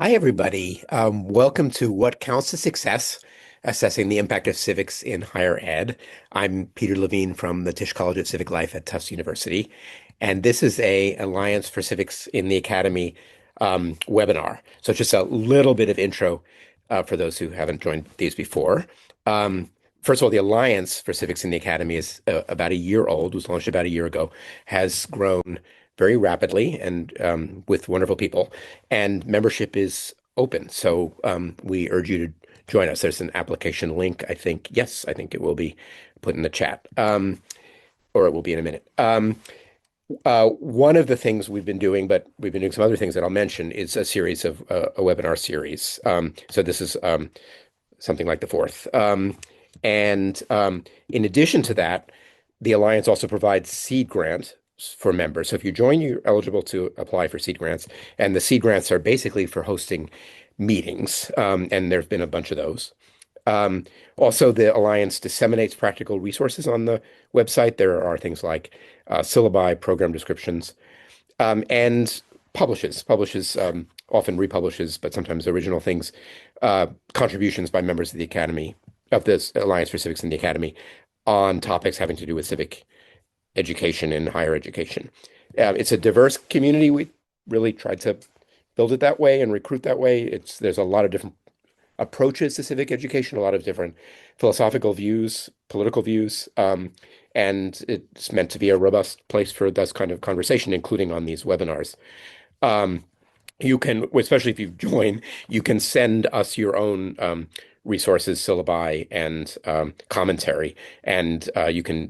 Hi, everybody. Welcome to What Counts as Success, assessing the impact of civics in higher ed. I'm Peter Levine from the Tisch College of Civic Life at Tufts University, and this is a Alliance for Civics in the Academy webinar. So just a little bit of intro for those who haven't joined these before. Um, First of all, the Alliance for Civics in the Academy is about a year old, was launched about a year ago, has grown very rapidly and with wonderful people, and membership is open. So we urge you to join us. There's an application link, I think. Yes, I think it will be put in the chat, or it will be in a minute. One of the things we've been doing, but we've been doing some other things that I'll mention, is a series of a webinar series. So this is something like the fourth. And in addition to that, the Alliance also provides seed grants for members. So if you join, you're eligible to apply for seed grants. And the seed grants are basically for hosting meetings. And there's been a bunch of those. Also, the Alliance disseminates practical resources on the website. There are things like syllabi, program descriptions, and publishes often republishes, but sometimes original things, contributions by members of the Academy, of this Alliance for Civics in the Academy, on topics having to do with civic education and higher education. It's a diverse community. We really tried to build it that way and recruit that way. There's a lot of different approaches to civic education, a lot of different philosophical views, political views, and it's meant to be a robust place for this kind of conversation, including on these webinars. You can, especially if you join, you can send us your own resources, syllabi, and commentary, and you can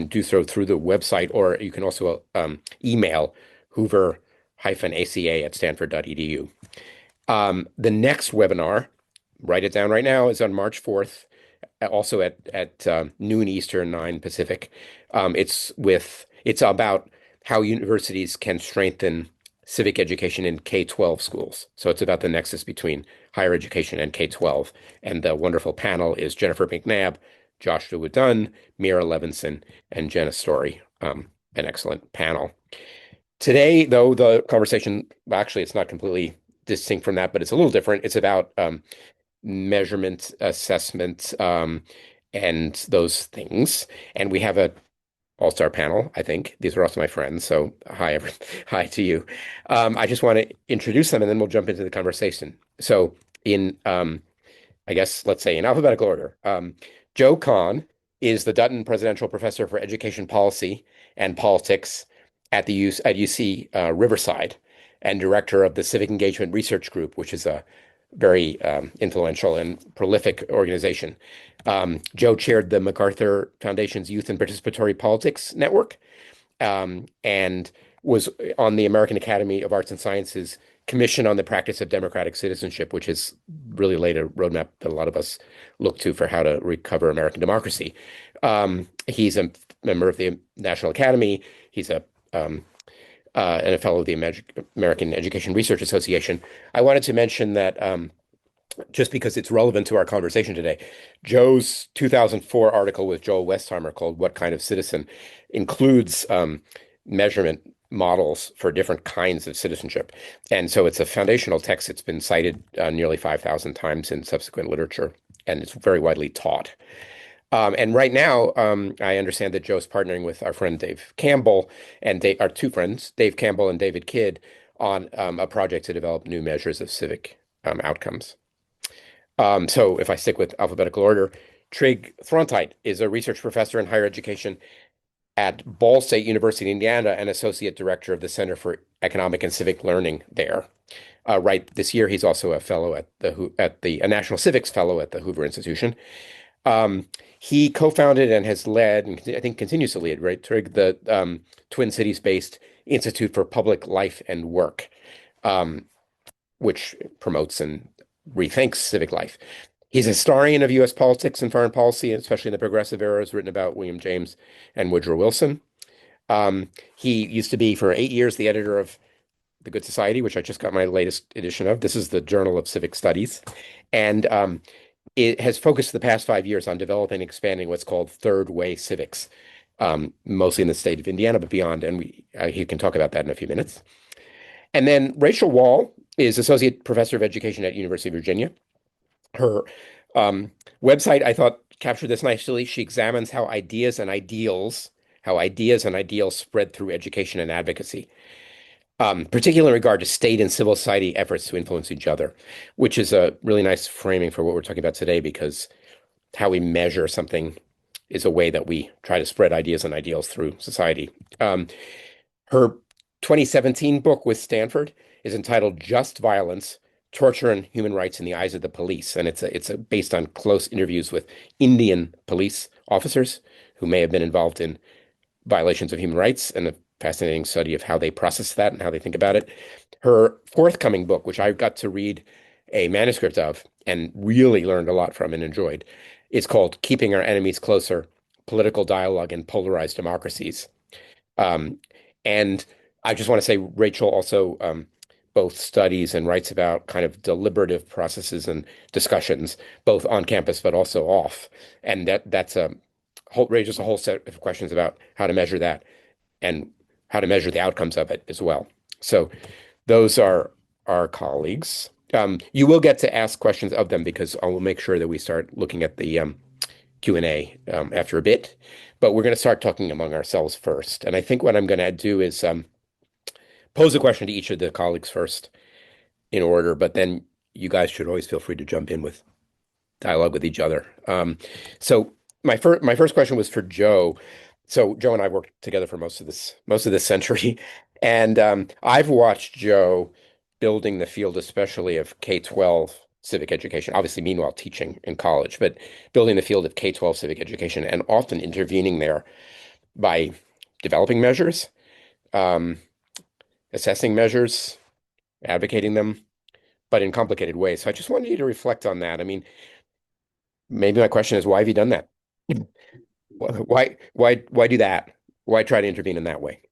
do so through the website, or you can also email hoover-aca@stanford.edu. The next webinar, write it down right now, is on March 4th, also at noon Eastern, 9 Pacific. It's about how universities can strengthen civic education in K-12 schools. So it's about the nexus between higher education and K-12. And the wonderful panel is Jennifer McNabb, Joshua Dutton, Mira Levinson, and Jenna Story. An excellent panel. Today, though, the conversation, actually, it's not completely distinct from that, but it's a little different. It's about measurement, assessment, and those things. And we have a all-star panel, I think. These are also my friends, so hi to you. I just want to introduce them, and then we'll jump into the conversation. So in, I guess, let's say in alphabetical order, Joe Kahne is the Dutton Presidential Professor for Education Policy and Politics at UC Riverside, and director of the Civic Engagement Research Group, which is a very influential and prolific organization. Joe chaired the MacArthur Foundation's Youth and Participatory Politics Network, and was on the American Academy of Arts and Sciences Commission on the Practice of Democratic Citizenship, which has really laid a roadmap that a lot of us look to for how to recover American democracy. He's a member of the National Academy. He's and a fellow of the American Education Research Association. I wanted to mention that just because it's relevant to our conversation today, Joe's 2004 article with Joel Westheimer called "What Kind of Citizen" includes measurement models for different kinds of citizenship. And so it's a foundational text. It's been cited nearly 5,000 times in subsequent literature, and it's very widely taught. And right now, I understand that Joe's partnering with our friend Dave Campbell and our two friends, Dave Campbell and David Kidd, on a project to develop new measures of civic outcomes. So if I stick with alphabetical order, Trig Throntite is a research professor in higher education at Ball State University in Indiana and associate director of the Center for Economic and Civic Learning there. Right this year, he's also a fellow at a National Civics Fellow at the Hoover Institution. He co-founded and has led, and I think continues to lead, right, Trig, the Twin Cities-based Institute for Public Life and Work, which promotes and rethinks civic life. He's a historian of U.S. politics and foreign policy, especially in the progressive era, has written about William James and Woodrow Wilson. He used to be, for 8 years, the editor of The Good Society, which I just got my latest edition of. This is the Journal of Civic Studies. And it has focused the past 5 years on developing and expanding what's called third way civics, mostly in the state of Indiana, but beyond. And he can talk about that in a few minutes. And then Rachel Wahl is associate professor of education at University of Virginia. Her website, I thought, captured this nicely. She examines how ideas and ideals spread through education and advocacy, particularly in regard to state and civil society efforts to influence each other, which is a really nice framing for what we're talking about today, because how we measure something is a way that we try to spread ideas and ideals through society. Her 2017 book with Stanford is entitled Just Violence, Torture and Human Rights in the Eyes of the Police. And it's based on close interviews with Indian police officers who may have been involved in violations of human rights, and a fascinating study of how they process that and how they think about it. Her forthcoming book, which I got to read a manuscript of and really learned a lot from and enjoyed, is called Keeping Our Enemies Closer: Political Dialogue in Polarized Democracies. Um, and I just want to say Rachel also both studies and writes about kind of deliberative processes and discussions, both on campus but also off. And that's a whole raises a whole set of questions about how to measure that and how to measure the outcomes of it as well. So those are our colleagues. You will get to ask questions of them, because I will make sure that we start looking at the Q&A after a bit. But we're going to start talking among ourselves first. And I think what I'm going to do is pose a question to each of the colleagues first in order, but then you guys should always feel free to jump in with dialogue with each other. So my first question was for Joe. So Joe and I worked together for most of this century, and I've watched Joe building the field, especially of K-12 civic education. Obviously, meanwhile teaching in college, but building the field of K-12 civic education, and often intervening there by developing measures, um, assessing measures, advocating them, but in complicated ways. So I just wanted you to reflect on that. I mean, maybe my question is, why have you done that? Why do that? Why try to intervene in that way?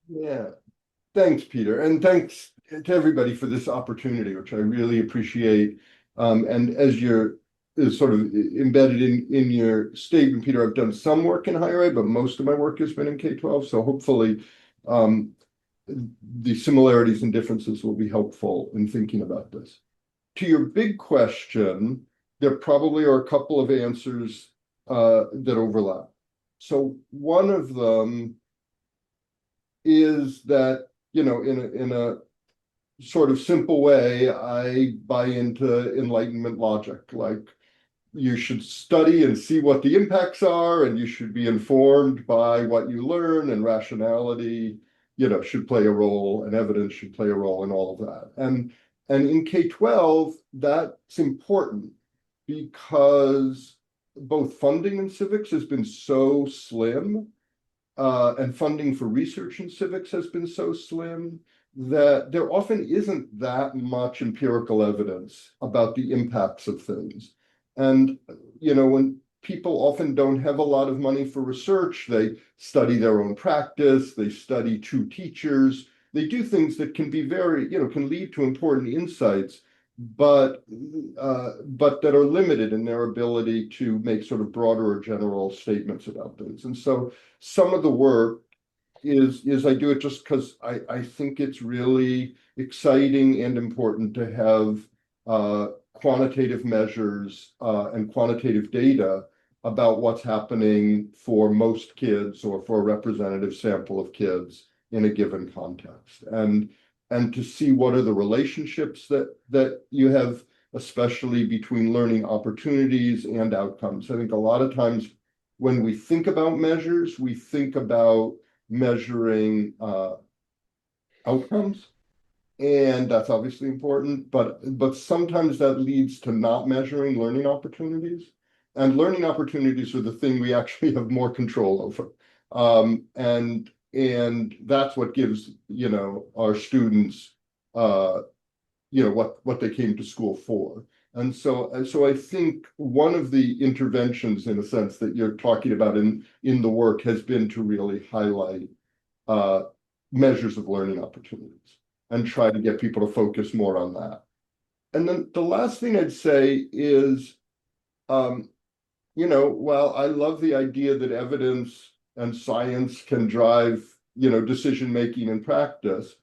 Yeah, thanks, Peter, and thanks to everybody for this opportunity, which I really appreciate. And as you're is sort of embedded in your statement, Peter, I've done some work in higher ed, but most of my work has been in K-12. So hopefully, um, the similarities and differences will be helpful in thinking about this. To your big question, there probably are a couple of answers that overlap. So one of them is that, in a sort of simple way, I buy into Enlightenment logic. Like, you should study and see what the impacts are, and you should be informed by what you learn, and rationality, should play a role, and evidence should play a role in all of that. And in K-12, that's important because both funding in civics has been so slim, and funding for research in civics has been so slim, that there often isn't that much empirical evidence about the impacts of things. And, when people often don't have a lot of money for research, they study their own practice, they study to teachers, they do things that can be very, can lead to important insights, but that are limited in their ability to make sort of broader or general statements about things. And so some of the work is I do it just because I think it's really exciting and important to have quantitative measures and quantitative data about what's happening for most kids, or for a representative sample of kids in a given context, and to see what are the relationships that you have, especially between learning opportunities and outcomes. I think a lot of times when we think about measures, we think about measuring outcomes, and that's obviously important, but sometimes that leads to not measuring learning opportunities. And learning opportunities are the thing we actually have more control over. And that's what gives, our students what they came to school for. And so I think one of the interventions, in a sense, that you're talking about in the work has been to really highlight measures of learning opportunities and try to get people to focus more on that. And then the last thing I'd say is, while I love the idea that evidence and science can drive, decision making and practice,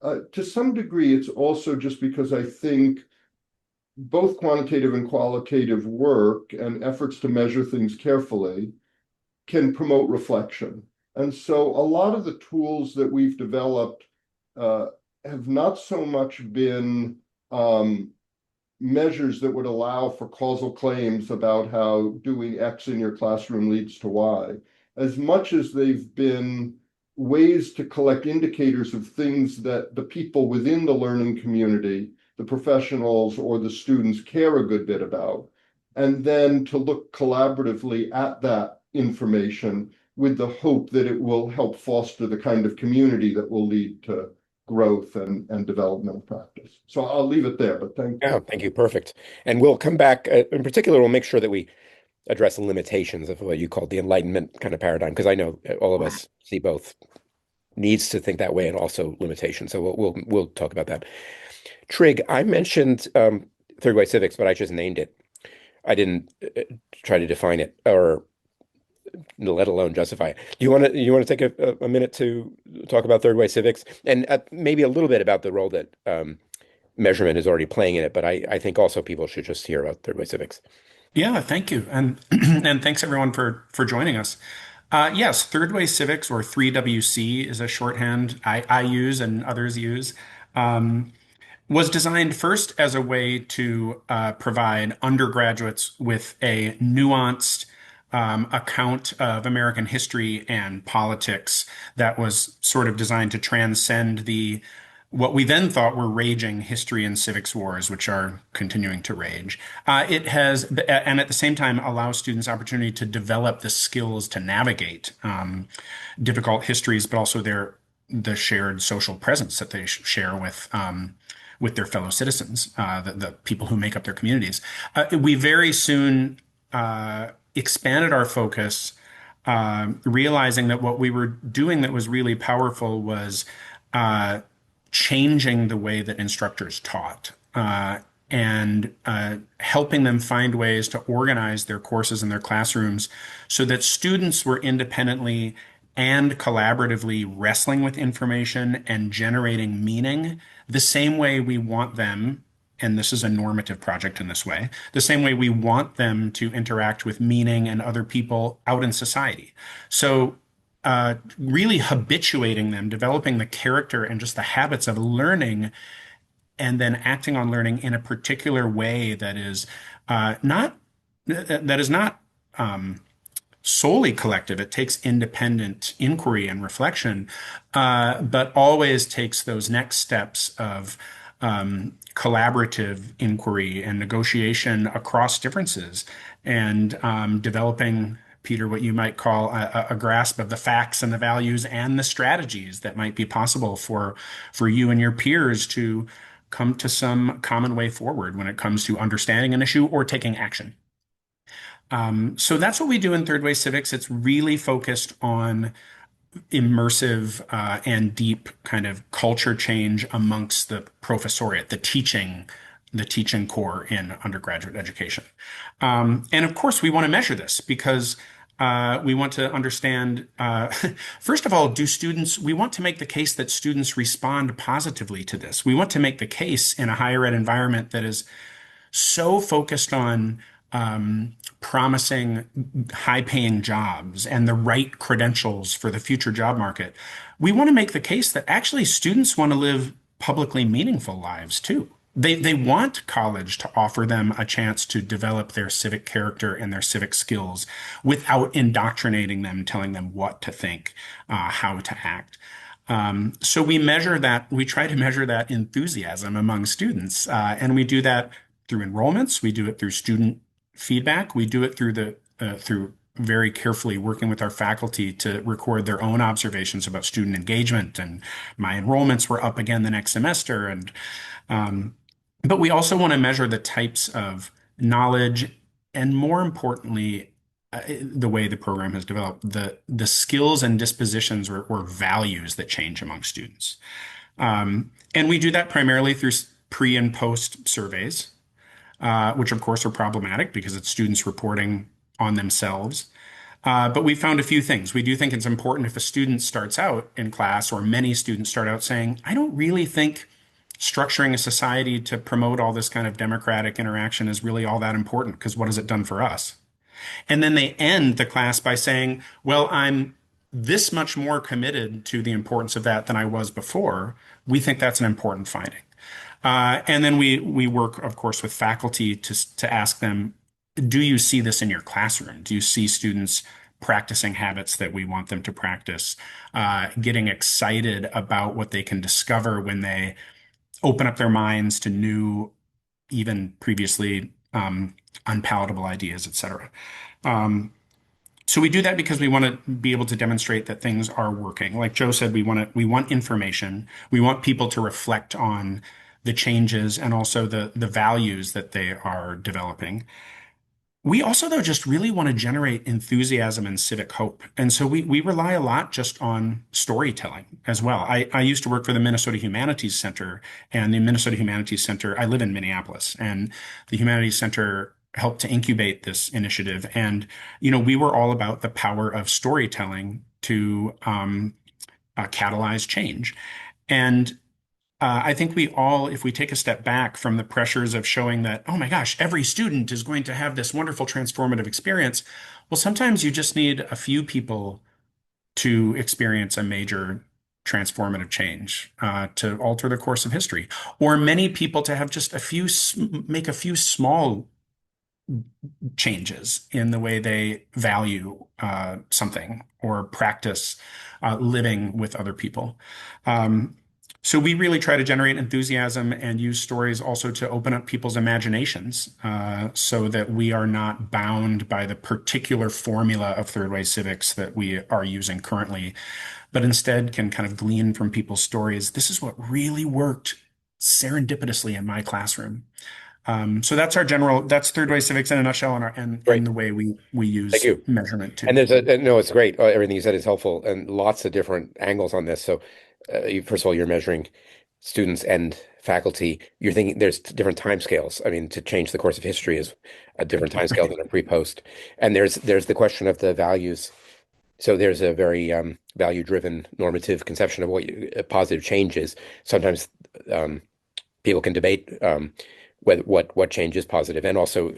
To some degree, it's also just because I think both quantitative and qualitative work and efforts to measure things carefully can promote reflection. And so a lot of the tools that we've developed uh, have not so much been measures that would allow for causal claims about how doing X in your classroom leads to Y, as much as they've been ways to collect indicators of things that the people within the learning community, the professionals or the students care a good bit about, and then to look collaboratively at that information with the hope that it will help foster the kind of community that will lead to growth and developmental practice. So I'll leave it there, but thank Yeah, you. thank you. Perfect. And we'll come back. In particular, we'll make sure that we address the limitations of what you called the Enlightenment kind of paradigm, because I know all of us see both needs to think that way and also limitations. So we'll talk about that. Trig, I mentioned third way civics, but I just named it. I didn't try to define it or let alone justify it. Do you want to take a minute to talk about third way civics and maybe a little bit about the role that measurement is already playing in it? But I think also people should just hear about third way civics. Yeah, thank you. And and thanks everyone for joining us. Yes, Third Way Civics or 3WC is a shorthand I use and others use. Was designed first as a way to provide undergraduates with a nuanced account of American history and politics that was sort of designed to transcend the what we then thought were raging history and civics wars, which are continuing to rage. It has, and at the same time, allows students opportunity to develop the skills to navigate difficult histories, but also the shared social presence that they share with their fellow citizens, the people who make up their communities. We very soon expanded our focus, realizing that what we were doing that was really powerful was changing the way that instructors taught. And helping them find ways to organize their courses in their classrooms so that students were independently and collaboratively wrestling with information and generating meaning the same way we want them, and this is a normative project in this way, the same way we want them to interact with meaning and other people out in society. So really habituating them, developing the character and just the habits of learning and then acting on learning in a particular way that is not that is not solely collective. It takes independent inquiry and reflection, but always takes those next steps of collaborative inquiry and negotiation across differences and developing, Peter, what you might call a grasp of the facts and the values and the strategies that might be possible for you and your peers to come to some common way forward when it comes to understanding an issue or taking action. So that's what we do in Third Way Civics. It's really focused on immersive and deep kind of culture change amongst the professoriate, the teaching core in undergraduate education. And of course, we want to measure this because we want to understand, first of all, we want to make the case that students respond positively to this. We want to make the case in a higher ed environment that is so focused on promising high-paying jobs and the right credentials for the future job market. We want to make the case that actually students want to live publicly meaningful lives too. They want college to offer them a chance to develop their civic character and their civic skills without indoctrinating them, telling them what to think, how to act. So we measure that, we try to measure that enthusiasm among students, and we do that through enrollments, we do it through student feedback, we do it through very carefully working with our faculty to record their own observations about student engagement. And my enrollments were up again the next semester. And but we also want to measure the types of knowledge and, more importantly, the way the program has developed, the skills and dispositions or values that change among students. And we do that primarily through pre and post surveys, which of course are problematic because it's students reporting on themselves. But we found a few things. We do think it's important if a student starts out in class, or many students start out saying, I don't really think structuring a society to promote all this kind of democratic interaction is really all that important, because what has it done for us? And then they end the class by saying, well, I'm this much more committed to the importance of that than I was before. We think that's an important finding. And then we work, of course, with faculty to ask them, do you see this in your classroom? Do you see students practicing habits that we want them to practice, getting excited about what they can discover when they open up their minds to new, even previously unpalatable ideas, et cetera. So we do that because we want to be able to demonstrate that things are working. Like Joe said, we want information. We want people to reflect on the changes and also the values that they are developing. We also, though, just really want to generate enthusiasm and civic hope. And so we rely a lot just on storytelling as well. I used to work for the Minnesota Humanities Center, and the Minnesota Humanities Center, I live in Minneapolis, and the Humanities Center helped to incubate this initiative. And, we were all about the power of storytelling to catalyze change. And I think we all, if we take a step back from the pressures of showing that, oh my gosh, every student is going to have this wonderful transformative experience, well, sometimes you just need a few people to experience a major transformative change to alter the course of history, or many people to have just make a few small changes in the way they value something or practice living with other people. So we really try to generate enthusiasm and use stories also to open up people's imaginations so that we are not bound by the particular formula of third way civics that we are using currently, but instead can kind of glean from people's stories. This is what really worked serendipitously in my classroom. So that's third way civics in a nutshell, and Great. the way we Thank use you. measurement And too. there's no, it's great. Everything you said is helpful and lots of different angles on this. So, first of all, you're measuring students and faculty. You're thinking there's different time scales. I mean, to change the course of history is a different time scale than a pre-post. And there's the question of the values. So there's a very value-driven normative conception of a positive change is. Sometimes people can debate whether what change is positive, and also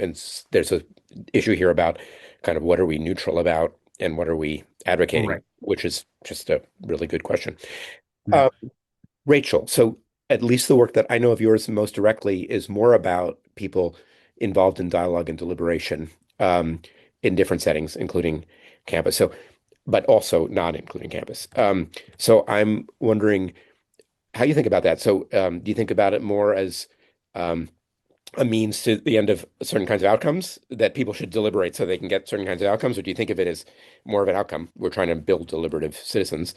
there's a issue here about kind of what are we neutral about and what are we advocating, Right. which is just a really good question. Yeah. Uh, Rachel, so at least the work that I know of yours most directly is more about people involved in dialogue and deliberation in different settings, including campus. So, but also not including campus. So I'm wondering how you think about that. So, do you think about it more as um, a means to the end of certain kinds of outcomes that people should deliberate so they can get certain kinds of outcomes, or do you think of it as more of an outcome? We're trying to build deliberative citizens.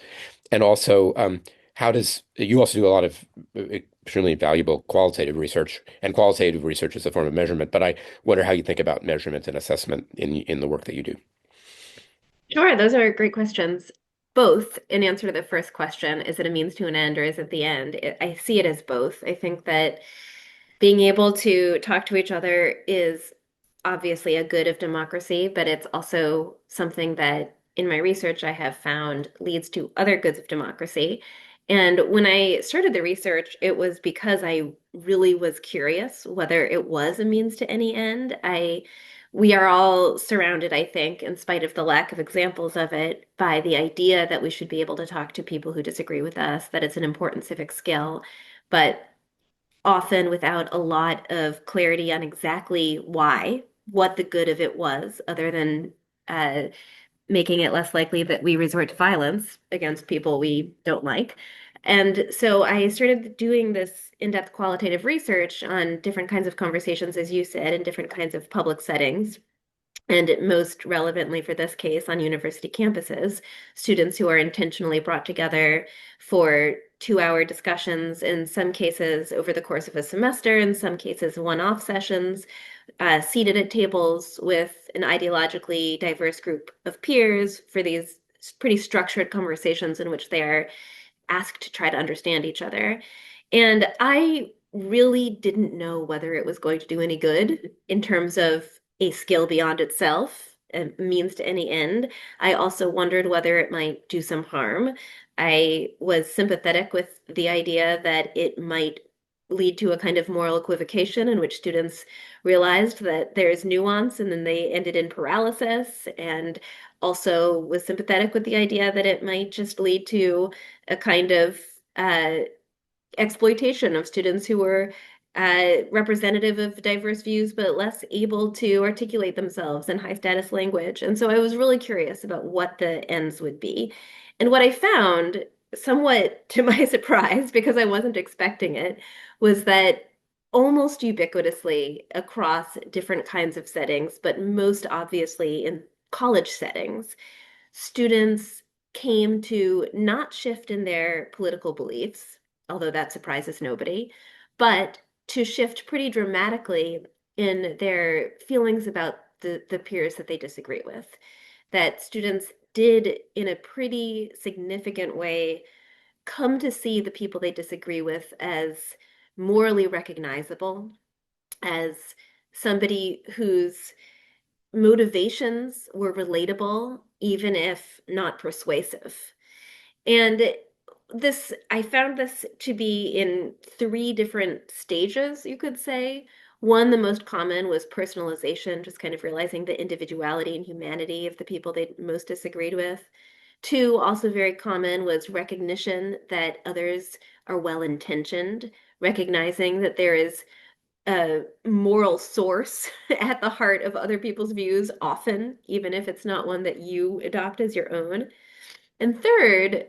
And also, how does you also do a lot of extremely valuable qualitative research, and qualitative research is a form of measurement, but I wonder how you think about measurement and assessment in the work that you do. Sure, those are great questions. Both, in answer to the first question, is it a means to an end or is it the end? I see it as both. I think that being able to talk to each other is obviously a good of democracy, but it's also something that in my research I have found leads to other goods of democracy. And when I started the research, it was because I really was curious whether it was a means to any end. We are all surrounded, I think, in spite of the lack of examples of it, by the idea that we should be able to talk to people who disagree with us, that it's an important civic skill. But often without a lot of clarity on exactly why, what the good of it was, other than uh, making it less likely that we resort to violence against people we don't like. And so I started doing this in-depth qualitative research on different kinds of conversations, as you said, in different kinds of public settings. And most relevantly for this case, on university campuses, students who are intentionally brought together for 2-hour discussions, in some cases over the course of a semester, in some cases one-off sessions, seated at tables with an ideologically diverse group of peers for these pretty structured conversations in which they are asked to try to understand each other. And I really didn't know whether it was going to do any good in terms of a skill beyond itself, a means to any end. I also wondered whether it might do some harm. I was sympathetic with the idea that it might lead to a kind of moral equivocation in which students realized that there's nuance and then they ended in paralysis, and also was sympathetic with the idea that it might just lead to a kind of uh, exploitation of students who were representative of diverse views, but less able to articulate themselves in high status language. And so I was really curious about what the ends would be. And what I found, somewhat to my surprise, because I wasn't expecting it, was that almost ubiquitously across different kinds of settings, but most obviously in college settings, students came to not shift in their political beliefs, although that surprises nobody, but to shift pretty dramatically in their feelings about the peers that they disagree with. That students did, in a pretty significant way, come to see the people they disagree with as morally recognizable, as somebody whose motivations were relatable, even if not persuasive. And I found this to be in three different stages, you could say. One, the most common, was personalization, just kind of realizing the individuality and humanity of the people they most disagreed with. Two, also very common, was recognition that others are well-intentioned, recognizing that there is a moral source at the heart of other people's views often, even if it's not one that you adopt as your own. And third,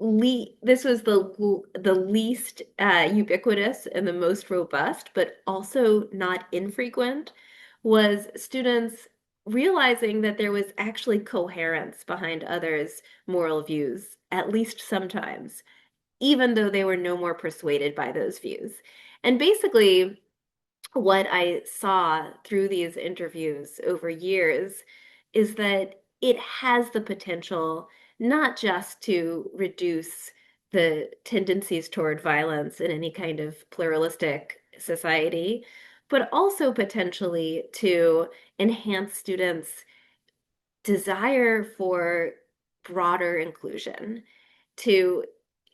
this was the least ubiquitous and the most robust, but also not infrequent, was students realizing that there was actually coherence behind others' moral views, at least sometimes, even though they were no more persuaded by those views. And basically, what I saw through these interviews over years is that it has the potential not just to reduce the tendencies toward violence in any kind of pluralistic society, but also potentially to enhance students' desire for broader inclusion, to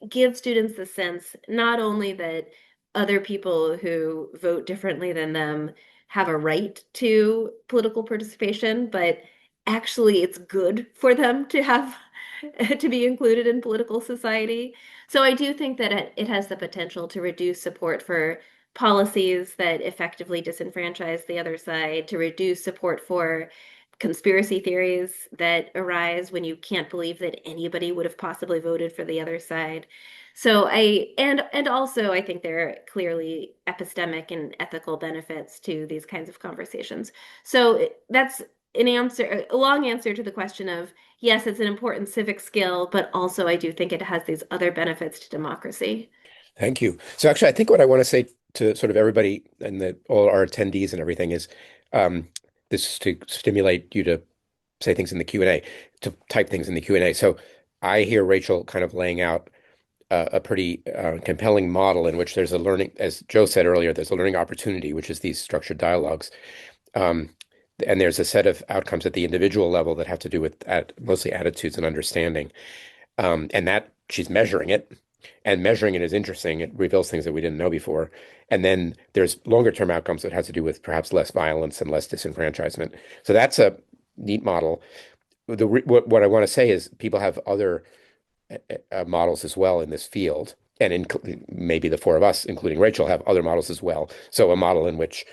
give students the sense not only that other people who vote differently than them have a right to political participation, but actually it's good for them to have to be included in political society. So I do think that it has the potential to reduce support for policies that effectively disenfranchise the other side, to reduce support for conspiracy theories that arise when you can't believe that anybody would have possibly voted for the other side. So and also I think there are clearly epistemic and ethical benefits to these kinds of conversations. So that's a long answer to the question of yes, it's an important civic skill, but also I do think it has these other benefits to democracy. Thank you. So actually, I think what I want to say to sort of everybody and all our attendees and everything is um, this is to stimulate you to say things in the Q&A, to type things in the Q&A. So I hear Rachel kind of laying out a pretty compelling model in which there's a learning, as Joe said earlier, there's a learning opportunity, which is these structured dialogues. Um, and there's a set of outcomes at the individual level that have to do with mostly attitudes and understanding. And that she's measuring it. And measuring it is interesting. It reveals things that we didn't know before. And then there's longer term outcomes that has to do with perhaps less violence and less disenfranchisement. So that's a neat model. What I want to say is people have other models as well in this field. And maybe the four of us, including Rachel, have other models as well. So a model in which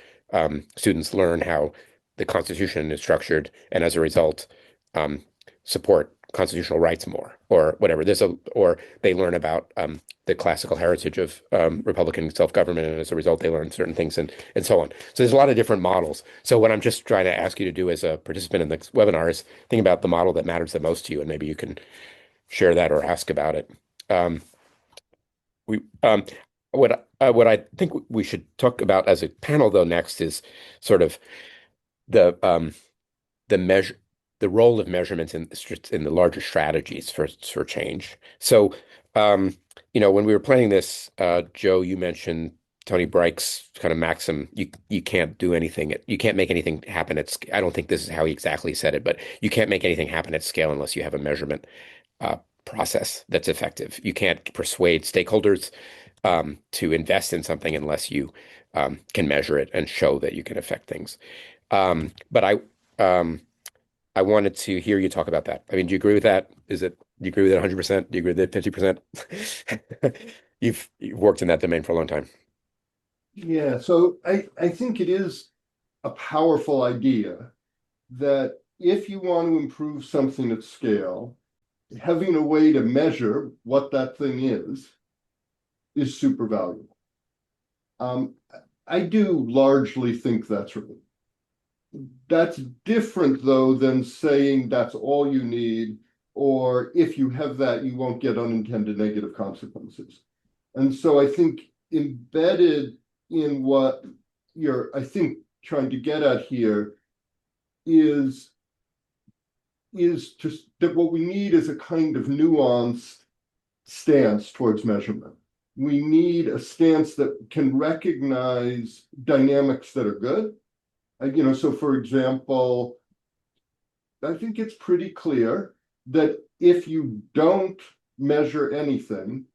students learn how the Constitution is structured, and as a result, um, support constitutional rights more, or whatever. Or they learn about the classical heritage of Republican self-government, and as a result, they learn certain things, and so on. So there's a lot of different models. So what I'm just trying to ask you to do as a participant in this webinar is think about the model that matters the most to you, and maybe you can share that or ask about it. Um, we what I think we should talk about as a panel though next is sort of the the measure the role of measurements in the larger strategies for change. So when we were planning this, Joe, you mentioned Tony Brike's kind of maxim, you can't do anything, you can't make anything happen I don't think this is how he exactly said it, but you can't make anything happen at scale unless you have a measurement uh, process that's effective. You can't persuade stakeholders to invest in something unless you can measure it and show that you can affect things. But um, I wanted to hear you talk about that. I mean, do you agree with that? Do you agree with it 100%? Do you agree with it 50%? You've worked in that domain for a long time. Yeah, so I think it is a powerful idea that if you want to improve something at scale, having a way to measure what that thing is super valuable. I do largely think that's right. That's different, though, than saying that's all you need, or if you have that, you won't get unintended negative consequences. And so I think embedded in what you're, I think, trying to get at here is just that what we need is a kind of nuanced stance towards measurement. We need a stance that can recognize dynamics that are good. So for example, I think it's pretty clear that if you don't measure anything,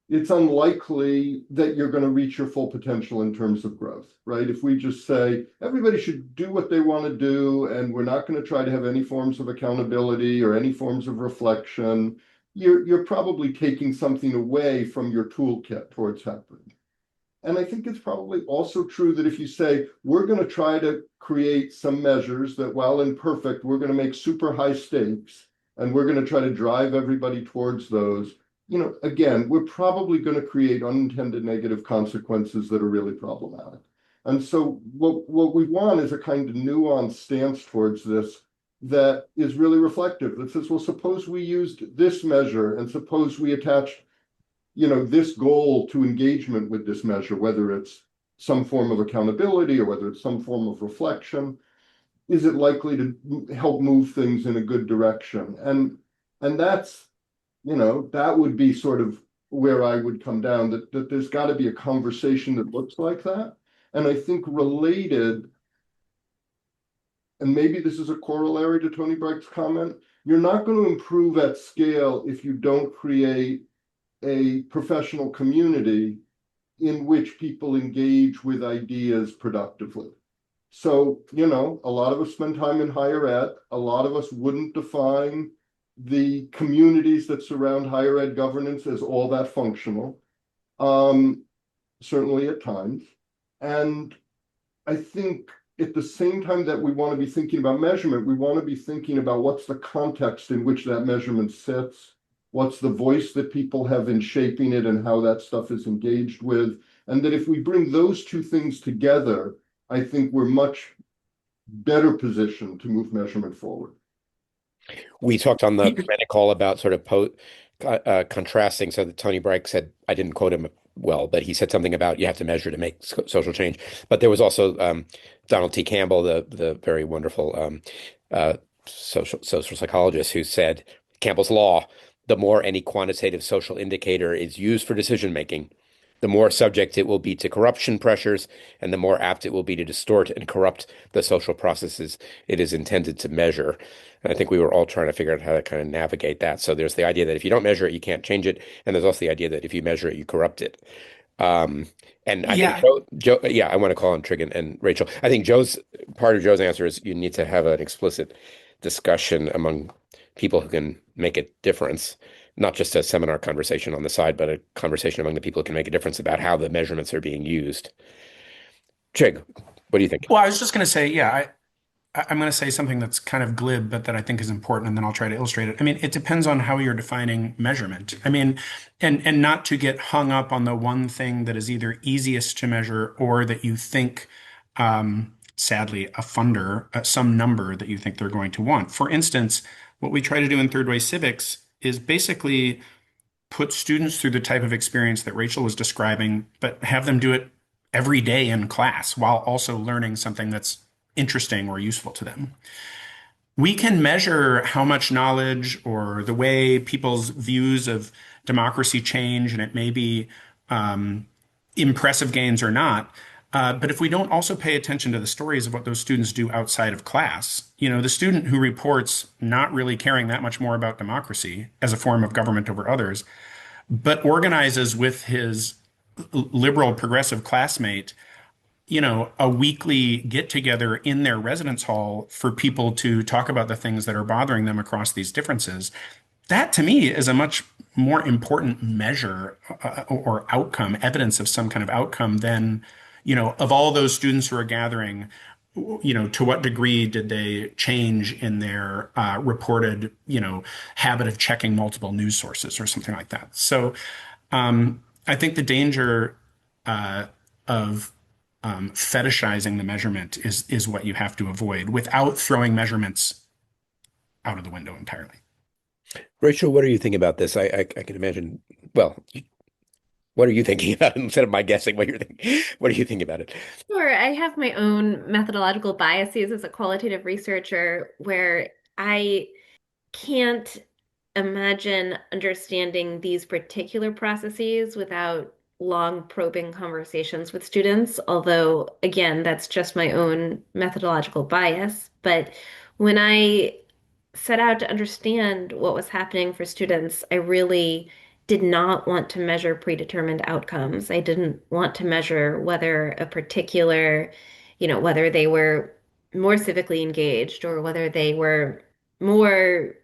it's unlikely that you're going to reach your full potential in terms of growth, right? If we just say everybody should do what they want to do, and we're not going to try to have any forms of accountability or any forms of reflection, you're probably taking something away from your toolkit towards happening. And I think it's probably also true that if you say, we're going to try to create some measures that, while imperfect, we're going to make super high stakes, and we're going to try to drive everybody towards those, again, we're probably going to create unintended negative consequences that are really problematic. And so what we want is a kind of nuanced stance towards this that is really reflective, that says, well, suppose we used this measure, and suppose we attached this goal to engagement with this measure, whether it's some form of accountability or whether it's some form of reflection. Is it likely to help move things in a good direction? And that's, that would be sort of where I would come down, that there's got to be a conversation that looks like that. And I think related, and maybe this is a corollary to Tony Brike's comment, you're not going to improve at scale if you don't create a professional community in which people engage with ideas productively. So, a lot of us spend time in higher ed. A lot of us wouldn't define the communities that surround higher ed governance as all that functional, certainly at times. And I think at the same time that we want to be thinking about measurement, we want to be thinking about what's the context in which that measurement sits, what's the voice that people have in shaping it, and how that stuff is engaged with. And that if we bring those two things together, I think we're much better positioned to move measurement forward. We talked on the Planet call about sort of contrasting. So that Tony Brike said, I didn't quote him well, but he said something about you have to measure to make social change. But there was also Donald T. Campbell, the very wonderful social psychologist, who said Campbell's law: the more any quantitative social indicator is used for decision making, the more subject it will be to corruption pressures, and the more apt it will be to distort and corrupt the social processes it is intended to measure. And I think we were all trying to figure out how to kind of navigate that. So there's the idea that if you don't measure it, you can't change it. And there's also the idea that if you measure it, you corrupt it. Um, and I think Yeah. yeah, I want to call on Trig and Rachel. I think part of Joe's answer is you need to have an explicit discussion among people who can make a difference, not just a seminar conversation on the side, but a conversation among the people who can make a difference about how the measurements are being used. Trig, what do you think? Well, I was just going to say, yeah, I'm going to say something that's kind of glib, but that I think is important, and then I'll try to illustrate it. I mean, it depends on how you're defining measurement. I mean, and not to get hung up on the one thing that is either easiest to measure or that you think, sadly, a funder, some number that you think they're going to want. For instance, what we try to do in third way civics is basically put students through the type of experience that Rachel was describing, but have them do it every day in class while also learning something that's interesting or useful to them. We can measure how much knowledge or the way people's views of democracy change, and it may be impressive gains or not. But if we don't also pay attention to the stories of what those students do outside of class, the student who reports not really caring that much more about democracy as a form of government over others, but organizes with his liberal progressive classmate, a weekly get together in their residence hall for people to talk about the things that are bothering them across these differences. That to me is a much more important measure or outcome, evidence of some kind of outcome than, of all those students who are gathering, to what degree did they change in their reported, habit of checking multiple news sources or something like that. So I think the danger of fetishizing the measurement is what you have to avoid without throwing measurements out of the window entirely. Rachel, what are you thinking about this? I can imagine. Well, what are you thinking about instead of my guessing what you're thinking? What are you thinking about it? Sure, I have my own methodological biases as a qualitative researcher where I can't imagine understanding these particular processes without long probing conversations with students, although, again, that's just my own methodological bias. But when I set out to understand what was happening for students, I really did not want to measure predetermined outcomes. I didn't want to measure whether a particular, whether they were more civically engaged or whether they were more,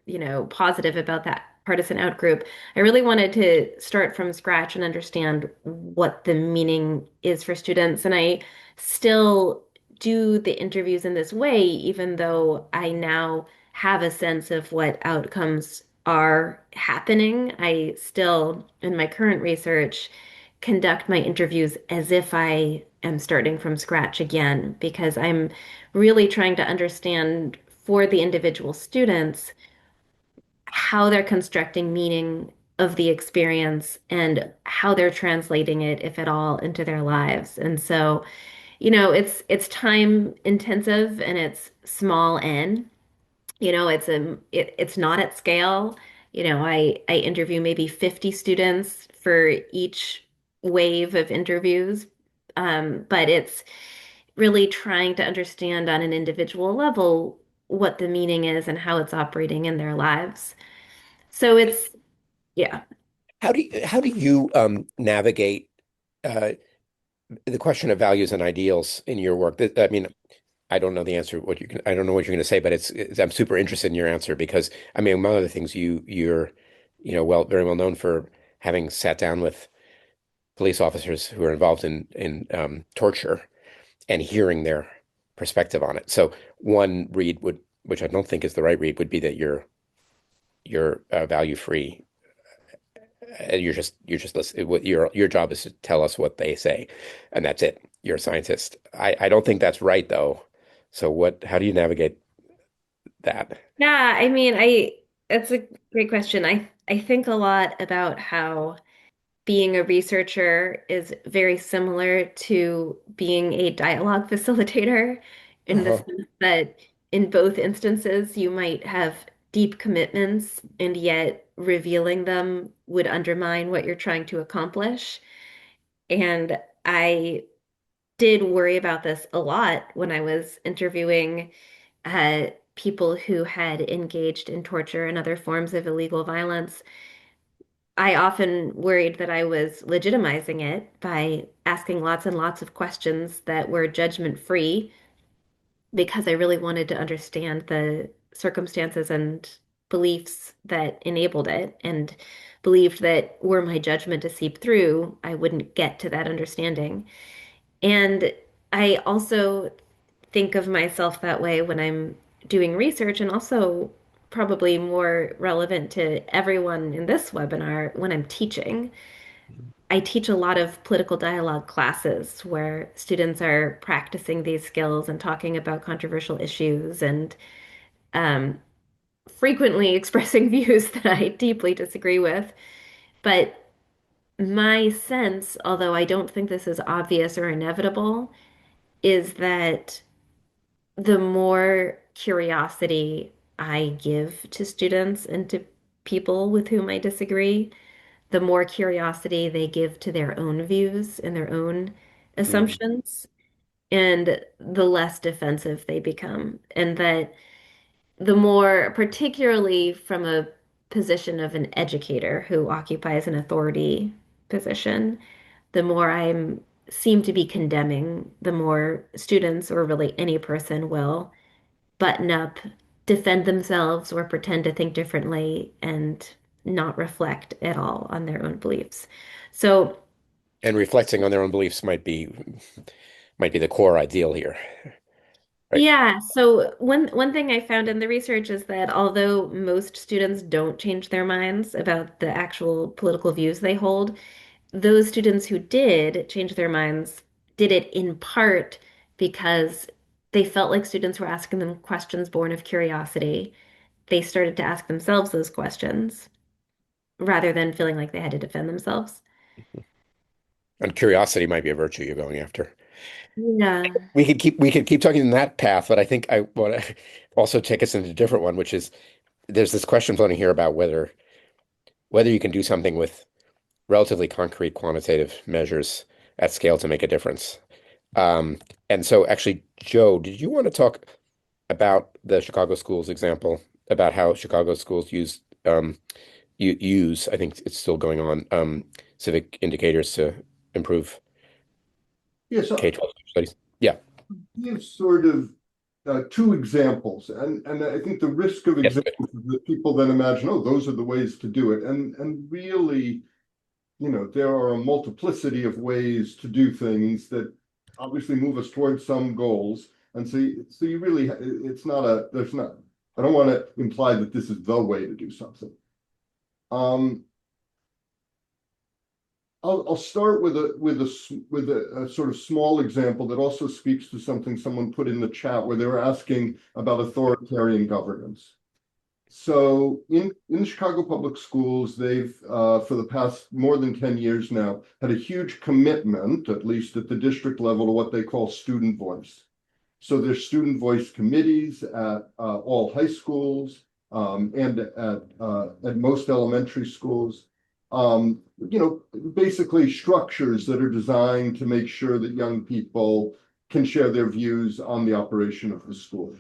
positive about that partisan outgroup. I really wanted to start from scratch and understand what the meaning is for students. And I still do the interviews in this way, even though I now have a sense of what outcomes are happening. I still, in my current research, conduct my interviews as if I am starting from scratch again, because I'm really trying to understand for the individual students how they're constructing meaning of the experience and how they're translating it, if at all, into their lives. And so, it's time intensive and it's small n. It's not at scale. I interview maybe 50 students for each wave of interviews. But it's really trying to understand on an individual level what the meaning is and how it's operating in their lives. So it's, yeah. How do you navigate uh, the question of values and ideals in your work? I mean, I don't know the answer. I don't know what you're going to say, but I'm super interested in your answer because I mean, among other things, you're very well known for having sat down with police officers who are involved in torture and hearing their perspective on it. So one read would, which I don't think is the right read, would be that you're value free. You're just listen. What your job is to tell us what they say, and that's it. You're a scientist. I don't think that's right though. So how do you navigate that? Yeah, I mean, that's a great question. I think a lot about how being a researcher is very similar to being a dialogue facilitator in the Uh-huh. sense that in both instances you might have deep commitments and yet revealing them would undermine what you're trying to accomplish. And I did worry about this a lot when I was interviewing people who had engaged in torture and other forms of illegal violence. I often worried that I was legitimizing it by asking lots and lots of questions that were judgment free because I really wanted to understand the circumstances and beliefs that enabled it and believed that were my judgment to seep through, I wouldn't get to that understanding. And I also think of myself that way when I'm doing research and also probably more relevant to everyone in this webinar when I'm teaching. I teach a lot of political dialogue classes where students are practicing these skills and talking about controversial issues and um, frequently expressing views that I deeply disagree with. But my sense, although I don't think this is obvious or inevitable, is that the more curiosity I give to students and to people with whom I disagree, the more curiosity they give to their own views and their own Mm. assumptions, and the less defensive they become. And that the more, particularly from a position of an educator who occupies an authority position, the more I seem to be condemning, the more students or really any person will button up, defend themselves, or pretend to think differently and not reflect at all on their own beliefs. So, And reflecting on their own beliefs might be the core ideal here, right? yeah, so one thing I found in the research is that although most students don't change their minds about the actual political views they hold, those students who did change their minds did it in part because they felt like students were asking them questions born of curiosity. They started to ask themselves those questions rather than feeling like they had to defend themselves. And curiosity might be a virtue you're going after. Yeah. We could keep talking in that path, but I think I want to also take us into a different one, which is there's this question floating here about whether you can do something with relatively concrete quantitative measures at scale to make a difference. Um, and so actually, Joe, did you want to talk about the Chicago schools example, about how Chicago schools use, I think it's still going on, civic indicators to improve Yeah, so K-12 studies? Yeah. give sort of two examples, and I think the risk of Yes, good. examples is that people then imagine, oh, those are the ways to do it, and really, there are a multiplicity of ways to do things that obviously move us towards some goals, and so you really, it's not a, there's not, I don't want to imply that this is the way to do something. I'll start with a sort of small example that also speaks to something someone put in the chat where they were asking about authoritarian governance. So in the Chicago Public Schools, they've for the past more than 10 years now had a huge commitment, at least at the district level, to what they call student voice. So there's student voice committees at all high schools and at most elementary schools. Basically structures that are designed to make sure that young people can share their views on the operation of the school.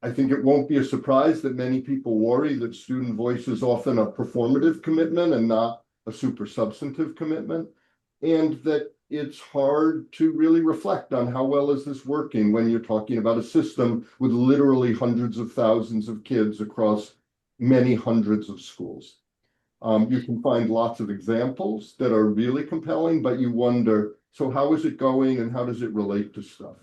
I think it won't be a surprise that many people worry that student voice is often a performative commitment and not a super substantive commitment, and that it's hard to really reflect on how well is this working when you're talking about a system with literally hundreds of thousands of kids across many hundreds of schools. You can find lots of examples that are really compelling, but you wonder, so how is it going and how does it relate to stuff?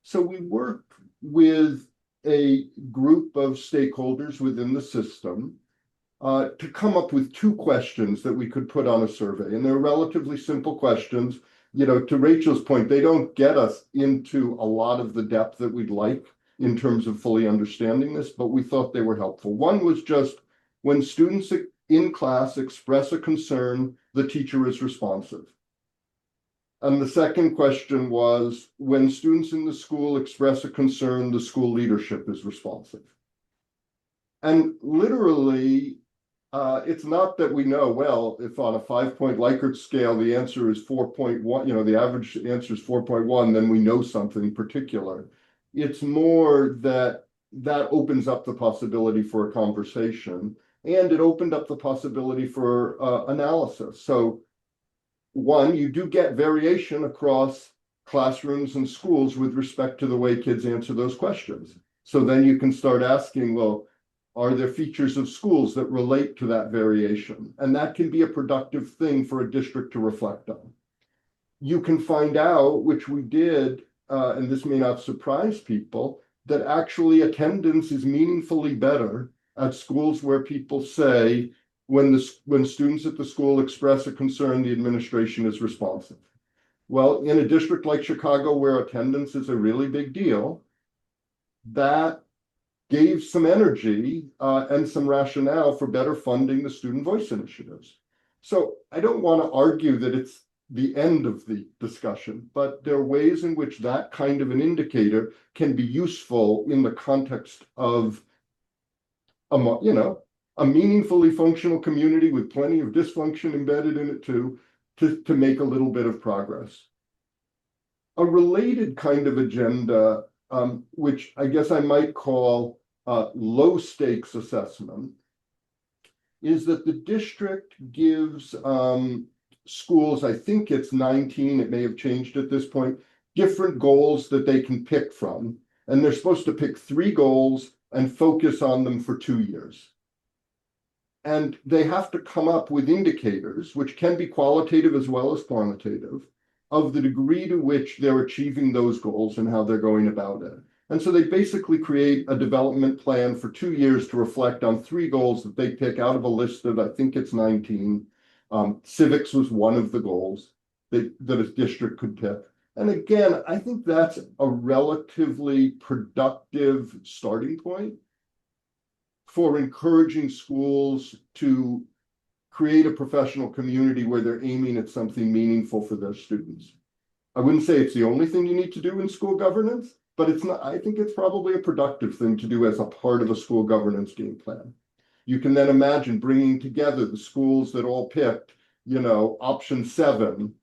So we worked with a group of stakeholders within the system to come up with two questions that we could put on a survey. And they're relatively simple questions. To Rachel's point, they don't get us into a lot of the depth that we'd like in terms of fully understanding this, but we thought they were helpful. One was just when students in class express a concern, the teacher is responsive. And the second question was, when students in the school express a concern, the school leadership is responsive. And literally, it's not that we know, well, if on a 5-point Likert scale, the answer is 4.1, the average answer is 4.1, then we know something particular. It's more that opens up the possibility for a conversation, and it opened up the possibility for analysis. So one, you do get variation across classrooms and schools with respect to the way kids answer those questions. So then you can start asking, well, are there features of schools that relate to that variation? And that can be a productive thing for a district to reflect on. You can find out, which we did, and this may not surprise people, that actually attendance is meaningfully better at schools where people say, when students at the school express a concern, the administration is responsive. Well, in a district like Chicago, where attendance is a really big deal, that gave some energy and some rationale for better funding the student voice initiatives. So I don't want to argue that it's the end of the discussion, but there are ways in which that kind of an indicator can be useful in the context of a meaningfully functional community with plenty of dysfunction embedded in it too, to make a little bit of progress. A related kind of agenda, which I guess I might call low stakes assessment, is that the district gives schools, I think it's 19, it may have changed at this point, different goals that they can pick from. And they're supposed to pick 3 goals and focus on them for 2 years. And they have to come up with indicators, which can be qualitative as well as quantitative, of the degree to which they're achieving those goals and how they're going about it. And so they basically create a development plan for 2 years to reflect on 3 goals that they pick out of a list of, I think it's 19. Civics was one of the goals that a district could pick. And again, I think that's a relatively productive starting point for encouraging schools to create a professional community where they're aiming at something meaningful for their students. I wouldn't say it's the only thing you need to do in school governance, but it's not, I think it's probably a productive thing to do as a part of a school governance game plan. You can then imagine bringing together the schools that all picked, option 7.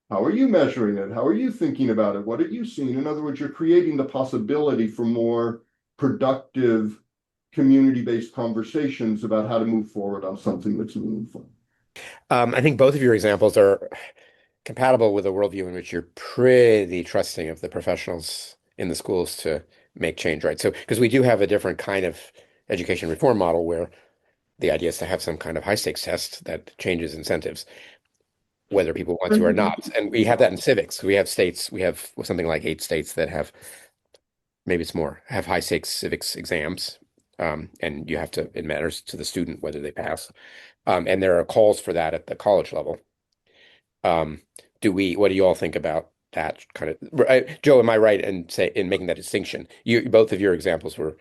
How are you measuring it? How are you thinking about it? What have you seen? In other words, you're creating the possibility for more productive community-based conversations about how to move forward on something that's meaningful. I think both of your examples are compatible with a worldview in which you're pretty trusting of the professionals in the schools to make change, right? So, because we do have a different kind of education reform model where the idea is to have some kind of high stakes test that changes incentives, whether people want to or not. And we have that in civics. We have states, we have something like 8 states that have, maybe it's more, have high stakes civics exams. And you have to, it matters to the student whether they pass. And there are calls for that at the college level. What do you all think about that kind of, Joe, am I right in making that distinction? Both of your examples were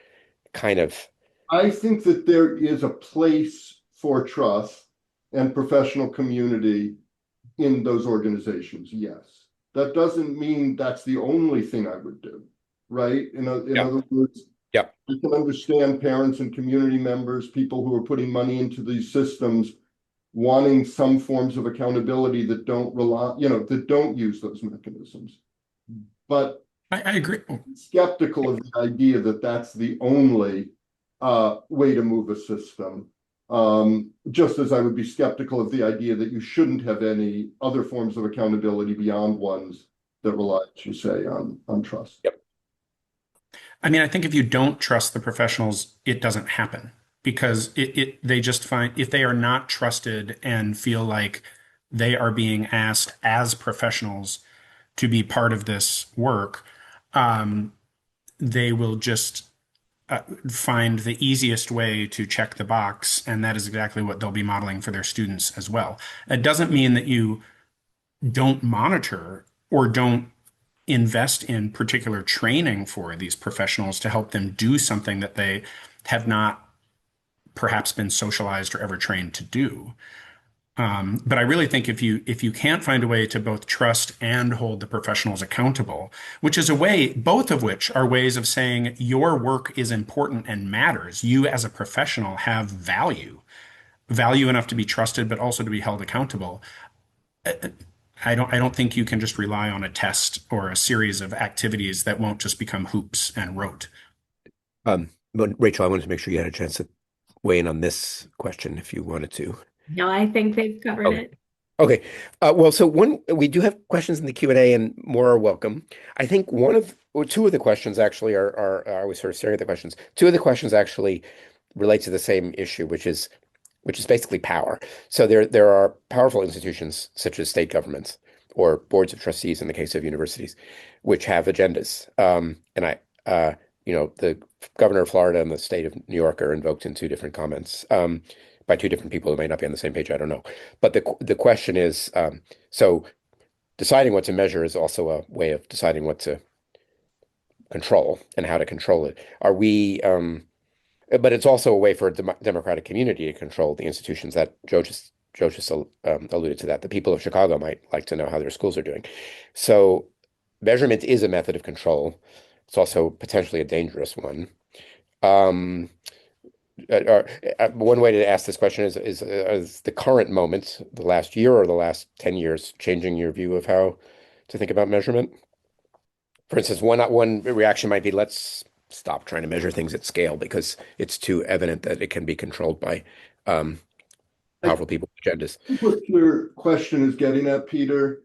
kind of, I think that there is a place for trust and professional community in those organizations, yes. That doesn't mean that's the only thing I would do, right? In yeah, other words, yeah, you can understand parents and community members, people who are putting money into these systems, wanting some forms of accountability that don't rely, that don't use those mechanisms. But I agree. skeptical of the idea that that's the only way to move a system. Just as I would be skeptical of the idea that you shouldn't have any other forms of accountability beyond ones that rely, as you say, on trust. yep. I mean, I think if you don't trust the professionals, it doesn't happen because they just find if they are not trusted and feel like they are being asked as professionals to be part of this work, they will just find the easiest way to check the box, and that is exactly what they'll be modeling for their students as well. It doesn't mean that you don't monitor or don't invest in particular training for these professionals to help them do something that they have not perhaps been socialized or ever trained to do. But I really think if you can't find a way to both trust and hold the professionals accountable, which is a way, both of which are ways of saying your work is important and matters. You as a professional have value enough to be trusted, but also to be held accountable. I don't think you can just rely on a test or a series of activities that won't just become hoops and rote. But Rachel, I wanted to make sure you had a chance to weigh in on this question if you wanted to. No, I think they've covered Okay. it. Okay. Well, so we do have questions in the Q&A and more are welcome. I think two of the questions actually I was sort of staring at the questions. Two of the questions actually relate to the same issue, which is basically power. So there are powerful institutions such as state governments or boards of trustees in the case of universities, which have agendas. The governor of Florida and the state of New York are invoked in 2 different comments. By 2 different people who may not be on the same page, I don't know. But the question is, so deciding what to measure is also a way of deciding what to control and how to control it. But it's also a way for a democratic community to control the institutions that Joe just alluded to that. The people of Chicago might like to know how their schools are doing. So measurement is a method of control. It's also potentially a dangerous one. Um, one way to ask this question is the current moment, the last year or the last 10 years, changing your view of how to think about measurement? For instance, one reaction might be let's stop trying to measure things at scale because it's too evident that it can be controlled by um, I powerful people with agendas. think what your question is getting at, Peter,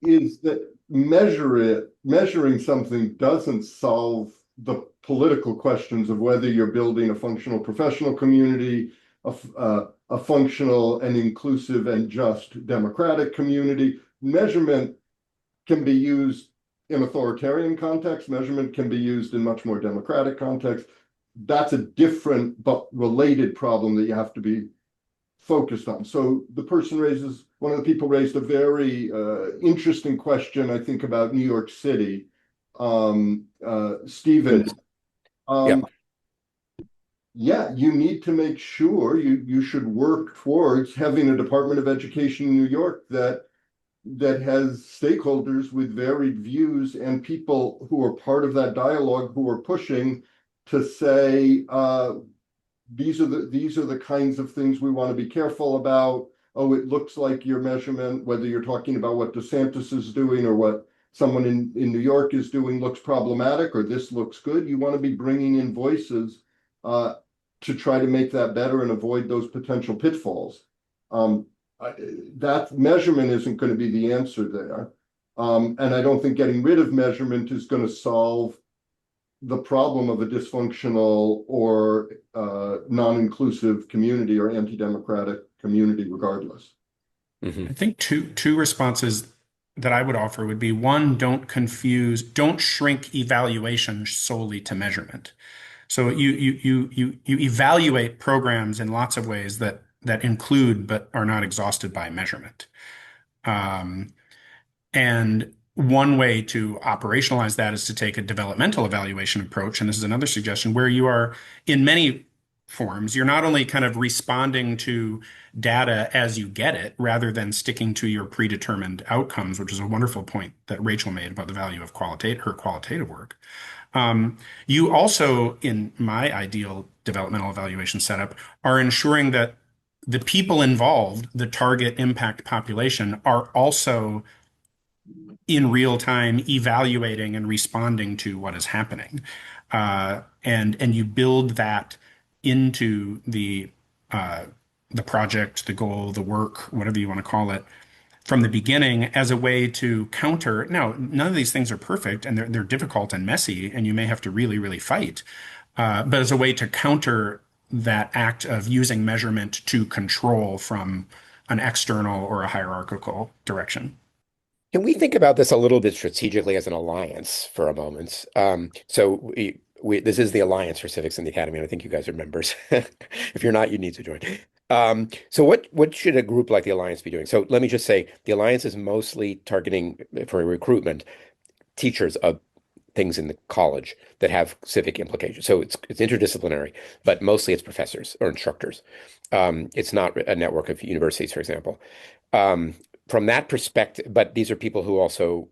is that measuring something doesn't solve the political questions of whether you're building a functional professional community, a functional and inclusive and just democratic community. Measurement can be used in authoritarian context. Measurement can be used in much more democratic context. That's a different but related problem that you have to be focused on. So one of the people raised a very interesting question, I think, about New York City. Stephen, Good. Yeah. um, yeah, you need to make sure you should work towards having a Department of Education in New York that has stakeholders with varied views and people who are part of that dialogue who are pushing to say, these are the kinds of things we want to be careful about. Oh, it looks like your measurement, whether you're talking about what DeSantis is doing or what someone in New York is doing, looks problematic, or this looks good. You want to be bringing in voices to try to make that better and avoid those potential pitfalls. Um, that measurement isn't going to be the answer there. And I don't think getting rid of measurement is going to solve the problem of a dysfunctional or non-inclusive community or anti-democratic community, regardless. I think two responses that I would offer would be one, don't shrink evaluation solely to measurement. So you evaluate programs in lots of ways that include but are not exhausted by measurement. Um, and one way to operationalize that is to take a developmental evaluation approach. And this is another suggestion where you are, in many forms, you're not only kind of responding to data as you get it, rather than sticking to your predetermined outcomes, which is a wonderful point that Rachel made about the value of her qualitative work. You also, in my ideal developmental evaluation setup, are ensuring that the people involved, the target impact population, are also in real time evaluating and responding to what is happening. And you build that into the project, the goal, the work, whatever you want to call it, from the beginning as a way to counter. Now, none of these things are perfect and they're difficult and messy, and you may have to really, really fight. But as a way to counter that act of using measurement to control from an external or a hierarchical direction. Can we think about this a little bit strategically as an alliance for a moment? This is the Alliance for Civics in the Academy, and I think you guys are members. If you're not, you need to join. So what should a group like the Alliance be doing? So let me just say the Alliance is mostly targeting for recruitment teachers of things in the college that have civic implications. So it's interdisciplinary, but mostly it's professors or instructors. It's not a network of universities, for example. Um, from that perspective, but these are people who also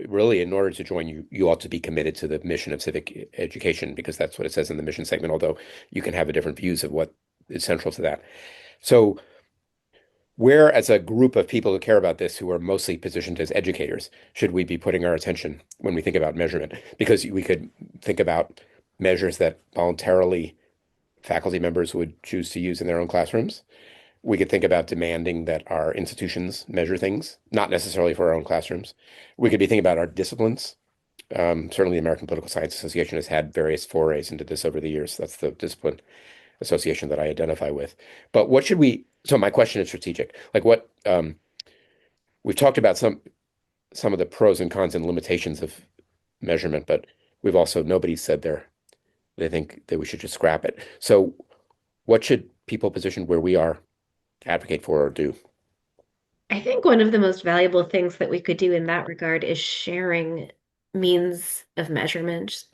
really, in order to join you, you ought to be committed to the mission of civic education because that's what it says in the mission segment, although you can have a different views of what is central to that. So where, as a group of people who care about this, who are mostly positioned as educators, should we be putting our attention when we think about measurement? Because we could think about measures that voluntarily faculty members would choose to use in their own classrooms. We could think about demanding that our institutions measure things, not necessarily for our own classrooms. We could be thinking about our disciplines. Certainly, the American Political Science Association has had various forays into this over the years. That's the discipline association that I identify with. But what should we? So my question is strategic. Like what we've talked about some of the pros and cons and limitations of measurement, but we've also nobody said they think that we should just scrap it. So what should people positioned where we are advocate for or do? I think one of the most valuable things that we could do in that regard is sharing means of measurement,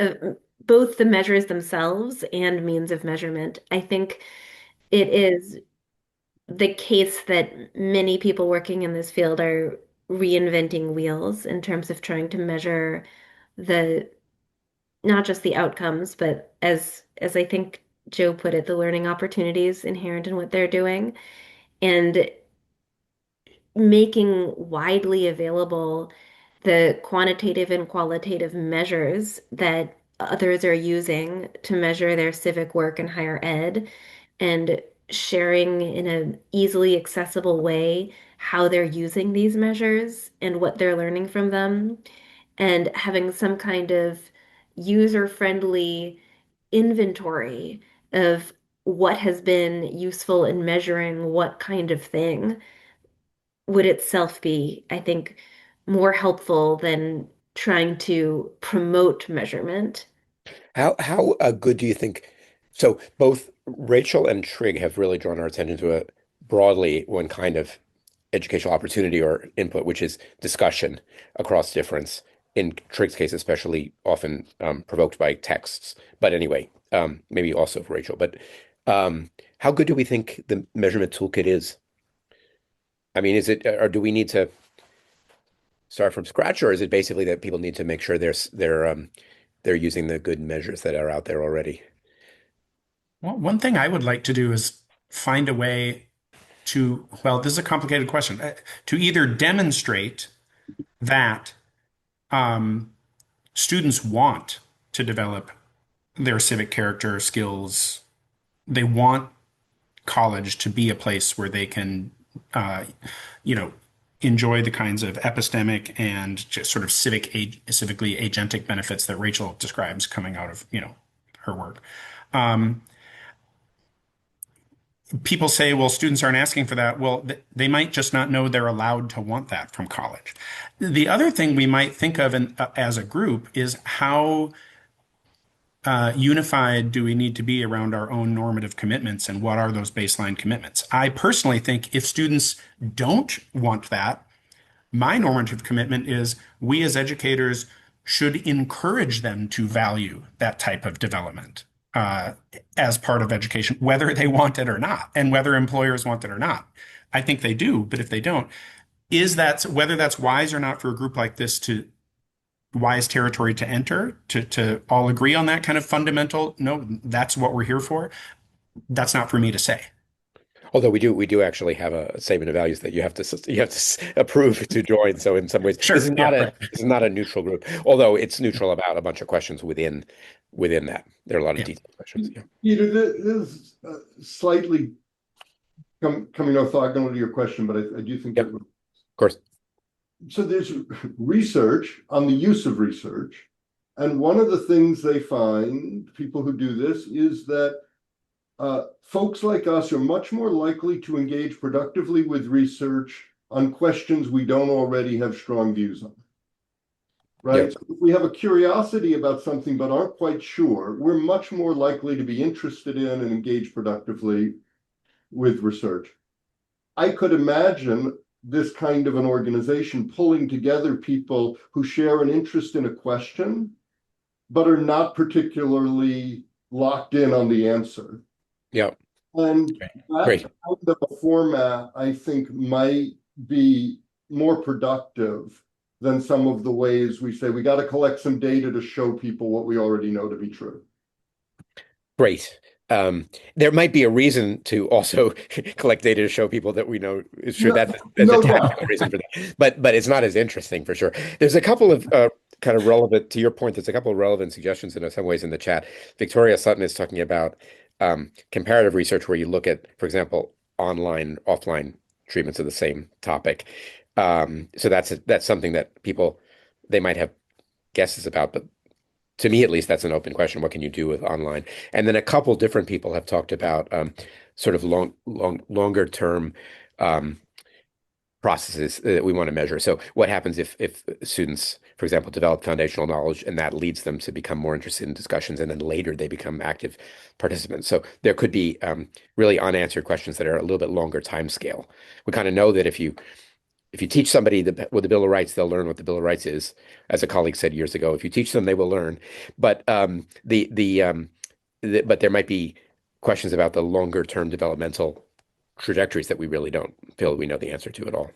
both the measures themselves and means of measurement. I think it is the case that many people working in this field are reinventing wheels in terms of trying to measure the not just the outcomes, but as I think Joe put it, the learning opportunities inherent in what they're doing, and making widely available the quantitative and qualitative measures that others are using to measure their civic work in higher ed, and sharing in an easily accessible way how they're using these measures and what they're learning from them, and having some kind of user-friendly inventory of what has been useful in measuring what kind of thing would itself be, I think, more helpful than trying to promote measurement. How good do you think? So both Rachel and Trigg have really drawn our attention to a broadly one kind of educational opportunity or input, which is discussion across difference. In Trigg's case, especially often provoked by texts. But anyway, maybe also for Rachel. But how good do we think the measurement toolkit is? I mean, is it, or do we need to start from scratch, or is it basically that people need to make sure they're using the good measures that are out there already? Well, one thing I would like to do is find a way to, well, this is a complicated question, to either demonstrate that um, students want to develop their civic character skills. They want college to be a place where they can, uh, you know, enjoy the kinds of epistemic and just sort of civically agentic benefits that Rachel describes coming out of, her work. Um, People say, well, students aren't asking for that. Well, they might just not know they're allowed to want that from college. The other thing we might think of as a group is how unified do we need to be around our own normative commitments, and what are those baseline commitments? I personally think if students don't want that, my normative commitment is we as educators should encourage them to value that type of development uh, as part of education, whether they want it or not, and whether employers want it or not. I think they do, but if they don't, is that whether that's wise or not for a group like this to wise territory to enter, to all agree on that kind of fundamental, no, that's what we're here for. That's not for me to say. Although we do actually have a statement of values that you have to approve to join. So in some ways, Sure. Yeah. Right. this is not a neutral group. Although it's neutral about a bunch of questions within that. There are a lot of Yeah. detailed questions. Yeah. Peter, this is slightly coming orthogonal to your question, but I do think Yep. it would. Of course. So there's research on the use of research. And one of the things they find, people who do this, is that folks like us are much more likely to engage productively with research on questions we don't already have strong views on. Right? Yep. So if we have a curiosity about something but aren't quite sure, we're much more likely to be interested in and engage productively with research. I could imagine this kind of an organization pulling together people who share an interest in a question, but are not particularly locked in on the answer. Yep. And that Great. kind of a format, I think, might be more productive than some of the ways we say we got to collect some data to show people what we already know to be true. Great. There might be a reason to also collect data to show people that we know is true. No, That's a no tactical doubt. reason for that. But it's not as interesting for sure. There's a couple of kind of relevant to your point. There's a couple of relevant suggestions in some ways in the chat. Victoria Sutton is talking about comparative research where you look at, for example, online, offline treatments of the same topic. So that's something that people they might have guesses about, but to me at least, that's an open question. What can you do with online? And then a couple different people have talked about sort of longer term um, processes that we want to measure. So what happens if students, for example, develop foundational knowledge and that leads them to become more interested in discussions, and then later they become active participants. So there could be really unanswered questions that are a little bit longer time scale. We kind of know that if you teach somebody what the Bill of Rights, they'll learn what the Bill of Rights is. As a colleague said years ago, if you teach them, they will learn. But but there might be questions about the longer term developmental trajectories that we really don't feel we know the answer to at all.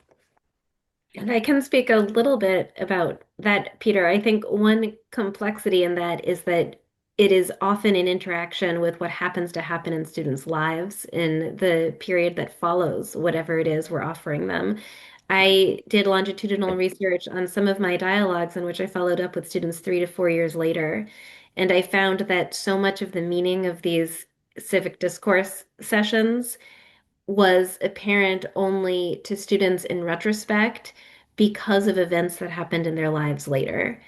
And I can speak a little bit about that, Peter. I think one complexity in that is that it is often in interaction with what happens to happen in students' lives in the period that follows whatever it is we're offering them. I did longitudinal research on some of my dialogues in which I followed up with students 3 to 4 years later. And I found that so much of the meaning of these civic discourse sessions was apparent only to students in retrospect because of events that happened in their lives later.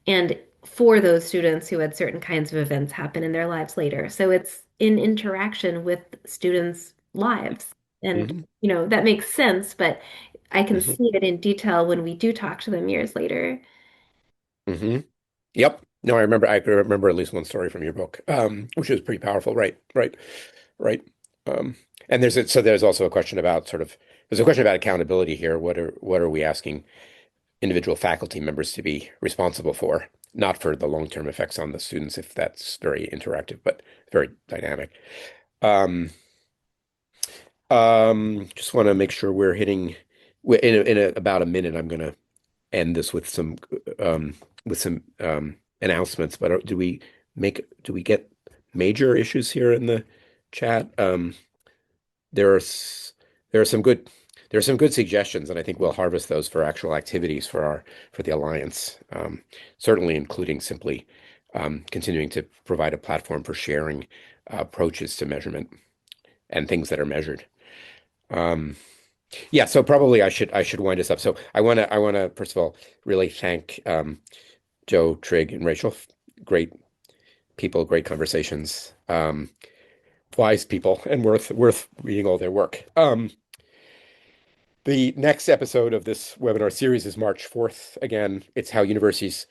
And for those students who had certain kinds of events happen in their lives later. So it's in interaction with students' lives. And, Hmm. that makes sense, but I can Hmm. see it in detail when we do talk to them years later. Hmm. Yep. No, I remember at least one story from your book, which was pretty powerful. Right, right, right. Um, and there's also a question about there's a question about accountability here. What are we asking individual faculty members to be responsible for? Not for the long-term effects on the students, if that's very interactive, but very dynamic. Um, just want to make sure we're hitting about a minute. I'm going to end this um, with some announcements. But do we get major issues here in the chat? There are s- there are some good there are some good suggestions, and I think we'll harvest those for actual activities for the Alliance. Certainly, including simply continuing to provide a platform for sharing approaches to measurement and things that are measured. Um, yeah, so probably I should wind us up. So I want to first of all really thank Joe, Trigg, and Rachel. Great people, great conversations, wise people, and worth reading all their work. The next episode of this webinar series is March 4th. Again, it's how universities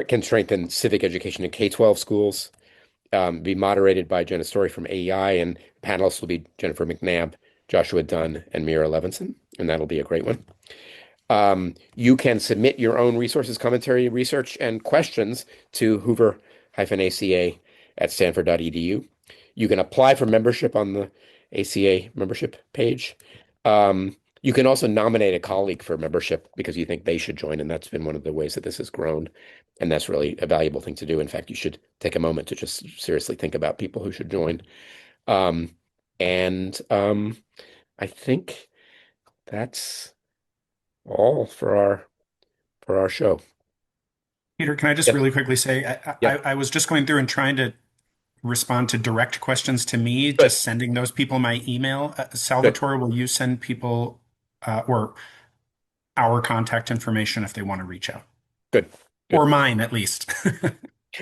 can strengthen civic education in K-12 schools. Be moderated by Jenna Story from AEI, and panelists will be Jennifer McNabb, Joshua Dunn, and Mira Levinson, and that'll be a great one. You can submit your own resources, commentary, research, and questions to Hoover-ACA at stanford.edu. You can apply for membership on the ACA membership page. You can also nominate a colleague for membership because you think they should join, and that's been one of the ways that this has grown. And that's really a valuable thing to do. In fact, you should take a moment to just seriously think about people who should join. Um, and I think that's all for our show. Peter, can I just Yes. really quickly say, Yeah. I was just going through and trying to respond to direct questions to me, Good. just sending those people my email. Good. Salvatore, will you send people or our contact information if they want to reach out? Good. Or Good. mine, at least.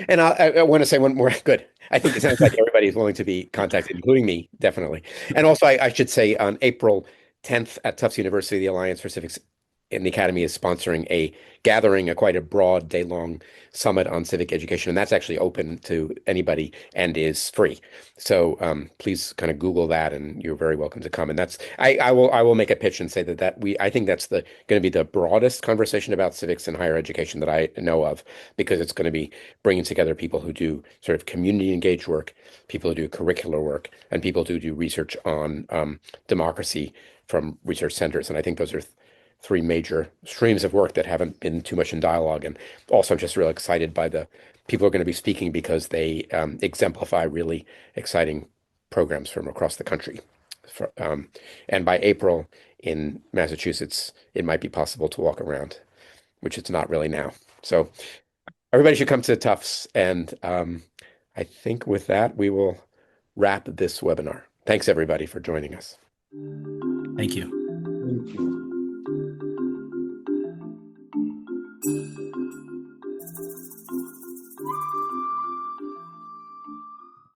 And I want to say one more. Good. I think it sounds like everybody is willing to be contacted, including me, definitely. And also, I should say on April 10th at Tufts University, the Alliance for Civics in the Academy is sponsoring a gathering, a quite a broad day-long summit on civic education, and that's actually open to anybody and is free. So please kind of Google that, and you're very welcome to come. And I will make a pitch and say I think that's the going to be the broadest conversation about civics in higher education that I know of, because it's going to be bringing together people who do sort of community engaged work, people who do curricular work, and people who do research on democracy from research centers. And I think those are three major streams of work that haven't been too much in dialogue. And also, I'm just real excited by the people who are going to be speaking because they exemplify really exciting programs from across the country. And by April in Massachusetts, it might be possible to walk around, which it's not really now. So everybody should come to Tufts. And I think with that, we will wrap this webinar. Thanks, everybody, for joining us. Thank you. Thank you.